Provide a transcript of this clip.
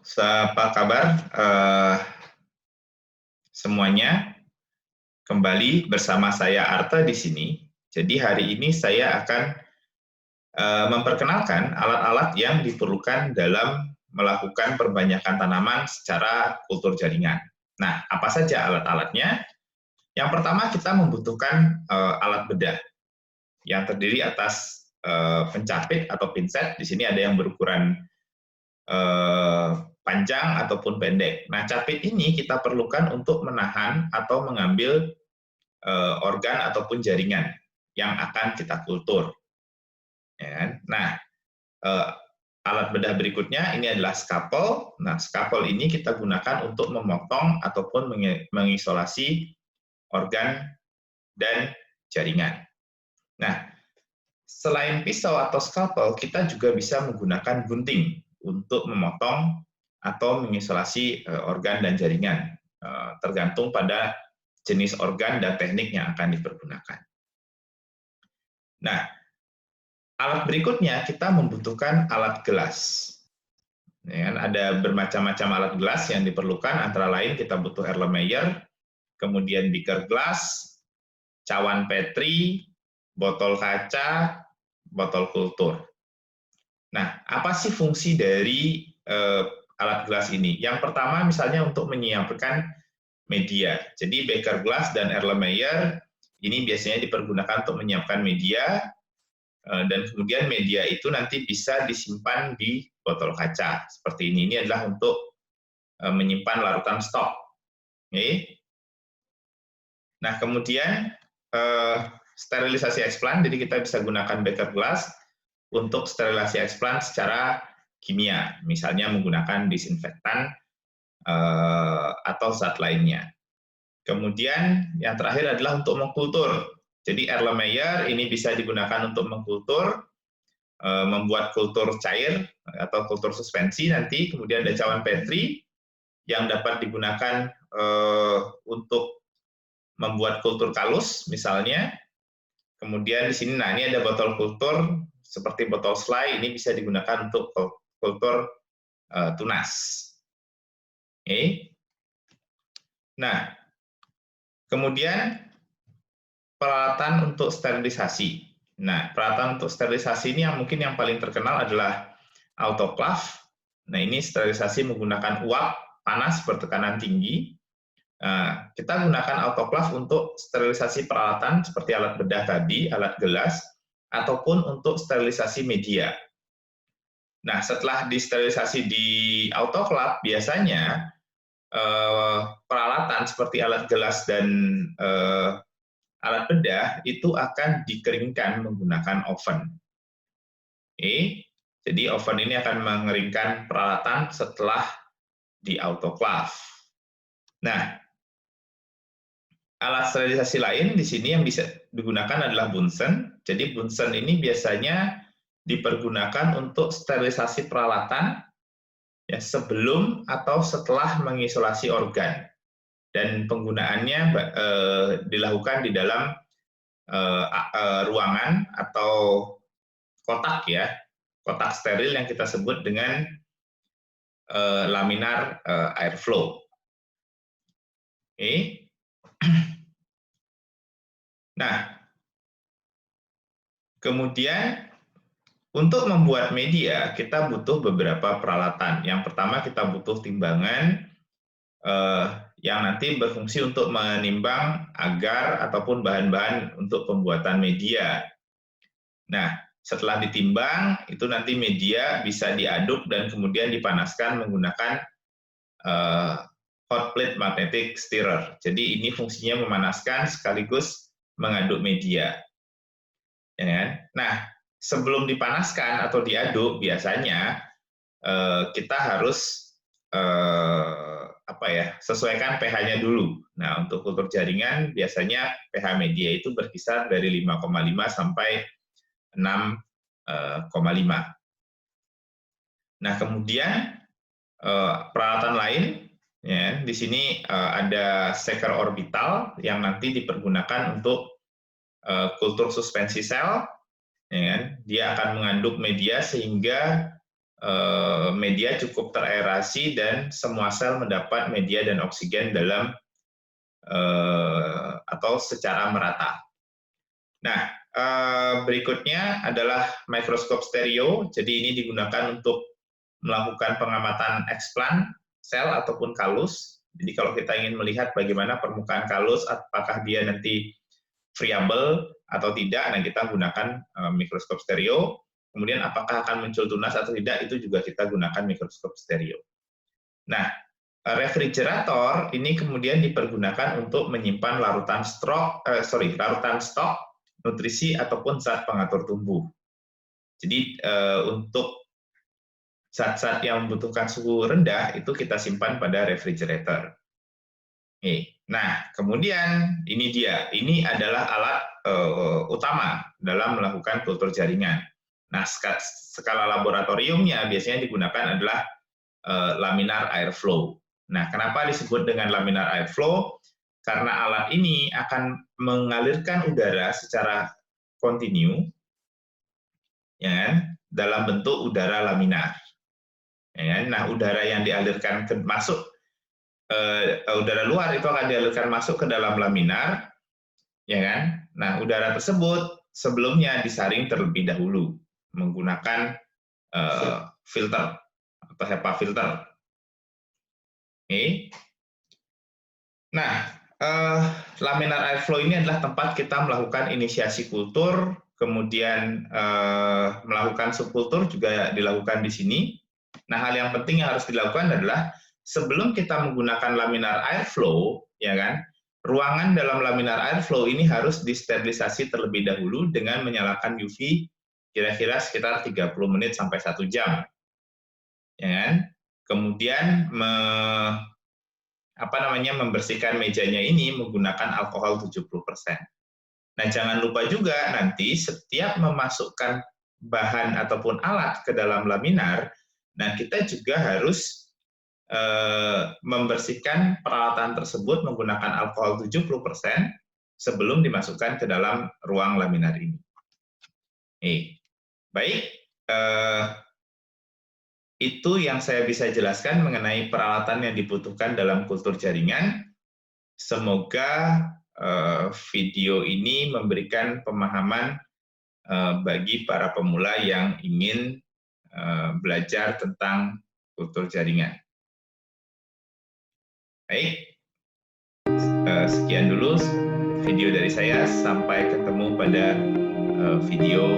Apa kabar semuanya? Kembali bersama saya Arta di sini. Jadi hari ini saya akan memperkenalkan alat-alat yang diperlukan dalam melakukan perbanyakan tanaman secara kultur jaringan. Nah, apa saja alat-alatnya? Yang pertama kita membutuhkan alat bedah yang terdiri atas pencapit atau pinset. Di sini ada yang berukuran panjang ataupun pendek. Nah, capit ini kita perlukan untuk menahan atau mengambil organ ataupun jaringan yang akan kita kultur. Ya. Nah, alat bedah berikutnya ini adalah skapel. Nah, skapel ini kita gunakan untuk memotong ataupun mengisolasi organ dan jaringan. Nah, selain pisau atau skapel, kita juga bisa menggunakan gunting untuk memotong atau mengisolasi organ dan jaringan, tergantung pada jenis organ dan teknik yang akan dipergunakan. Nah, alat berikutnya kita membutuhkan alat gelas. Ya, ada bermacam-macam alat gelas yang diperlukan, antara lain kita butuh Erlenmeyer, kemudian beaker glass, cawan Petri, botol kaca, botol kultur. Nah, apa sih fungsi dari alat gelas ini? Yang pertama misalnya untuk menyiapkan media. Jadi beaker glass dan Erlenmeyer ini biasanya dipergunakan untuk menyiapkan media, dan kemudian media itu nanti bisa disimpan di botol kaca seperti ini. Ini adalah untuk menyimpan larutan stok. Okay. Nah, kemudian sterilisasi eksplan, jadi kita bisa gunakan beaker glass untuk sterilisasi eksplan secara kimia, misalnya menggunakan disinfektan atau zat lainnya. Kemudian yang terakhir adalah untuk mengkultur. Jadi Erlenmeyer ini bisa digunakan untuk mengkultur, membuat kultur cair atau kultur suspensi nanti. Kemudian ada cawan Petri yang dapat digunakan untuk membuat kultur kalus misalnya. Kemudian di sini, nah ini ada botol kultur seperti botol slide, ini bisa digunakan untuk kultur tunas. Oke. Nah, kemudian peralatan untuk sterilisasi. Nah, peralatan untuk sterilisasi ini yang mungkin yang paling terkenal adalah autoclave. Nah, ini sterilisasi menggunakan uap panas bertekanan tinggi. Kita gunakan autoclave untuk sterilisasi peralatan seperti alat bedah tadi, alat gelas, ataupun untuk sterilisasi media. Nah, setelah disterilisasi di autoclave, biasanya peralatan seperti alat gelas dan alat bedah itu akan dikeringkan menggunakan oven. Oke, jadi oven ini akan mengeringkan peralatan setelah di autoclave. Nah, alat sterilisasi lain di sini yang bisa digunakan adalah Bunsen. Jadi Bunsen ini biasanya dipergunakan untuk sterilisasi peralatan ya, sebelum atau setelah mengisolasi organ. Dan penggunaannya dilakukan di dalam ruangan atau kotak ya, kotak steril yang kita sebut dengan laminar airflow. Oke. Nah, kemudian untuk membuat media kita butuh beberapa peralatan. Yang pertama kita butuh timbangan yang nanti berfungsi untuk menimbang agar ataupun bahan-bahan untuk pembuatan media. Nah, setelah ditimbang, itu nanti media bisa diaduk dan kemudian dipanaskan menggunakan hot plate magnetic stirrer. Jadi ini fungsinya memanaskan sekaligus mengaduk media. Ya kan? Nah, sebelum dipanaskan atau diaduk, biasanya kita harus sesuaikan pH-nya dulu. Nah, untuk kultur jaringan biasanya pH media itu berkisar dari 5,5 sampai 6,5. Nah, kemudian peralatan lain, ya, di sini ada shaker orbital yang nanti dipergunakan untuk kultur suspensi sel. Ya, dia akan mengandung media sehingga media cukup teraerasi dan semua sel mendapat media dan oksigen dalam atau secara merata. Nah, berikutnya adalah mikroskop stereo. Jadi ini digunakan untuk melakukan pengamatan eksplan sel ataupun kalus. Jadi kalau kita ingin melihat bagaimana permukaan kalus, apakah dia nanti friabel atau tidak, nah kita gunakan mikroskop stereo. Kemudian apakah akan muncul tunas atau tidak, itu juga kita gunakan mikroskop stereo. Nah, refrigerator ini kemudian dipergunakan untuk menyimpan larutan stok nutrisi ataupun zat pengatur tumbuh. Jadi untuk zat-zat yang membutuhkan suhu rendah itu kita simpan pada refrigerator. Nah, kemudian ini adalah alat utama dalam melakukan kultur jaringan. Nah, skala laboratoriumnya biasanya digunakan adalah laminar airflow. Nah, kenapa disebut dengan laminar airflow? Karena alat ini akan mengalirkan udara secara kontinu, ya kan, dalam bentuk udara laminar. Ya kan? Nah, udara yang dialirkan udara luar itu akan dialirkan masuk ke dalam laminar, ya kan? Nah, udara tersebut sebelumnya disaring terlebih dahulu menggunakan filter atau HEPA filter. Oke. Nah, laminar airflow ini adalah tempat kita melakukan inisiasi kultur, kemudian melakukan subkultur juga dilakukan di sini. Nah, hal yang penting yang harus dilakukan adalah sebelum kita menggunakan laminar airflow, ya kan, ruangan dalam laminar airflow ini harus disterilisasi terlebih dahulu dengan menyalakan UV kira-kira sekitar 30 menit sampai 1 jam. Ya kan? Kemudian membersihkan mejanya ini menggunakan alkohol 70%. Nah, jangan lupa juga nanti setiap memasukkan bahan ataupun alat ke dalam laminar, nah kita juga harus membersihkan peralatan tersebut menggunakan alkohol 70% sebelum dimasukkan ke dalam ruang laminar ini. Baik, itu yang saya bisa jelaskan mengenai peralatan yang dibutuhkan dalam kultur jaringan. Semoga video ini memberikan pemahaman bagi para pemula yang ingin belajar tentang kultur jaringan. Baik, sekian dulu video dari saya. Sampai ketemu pada video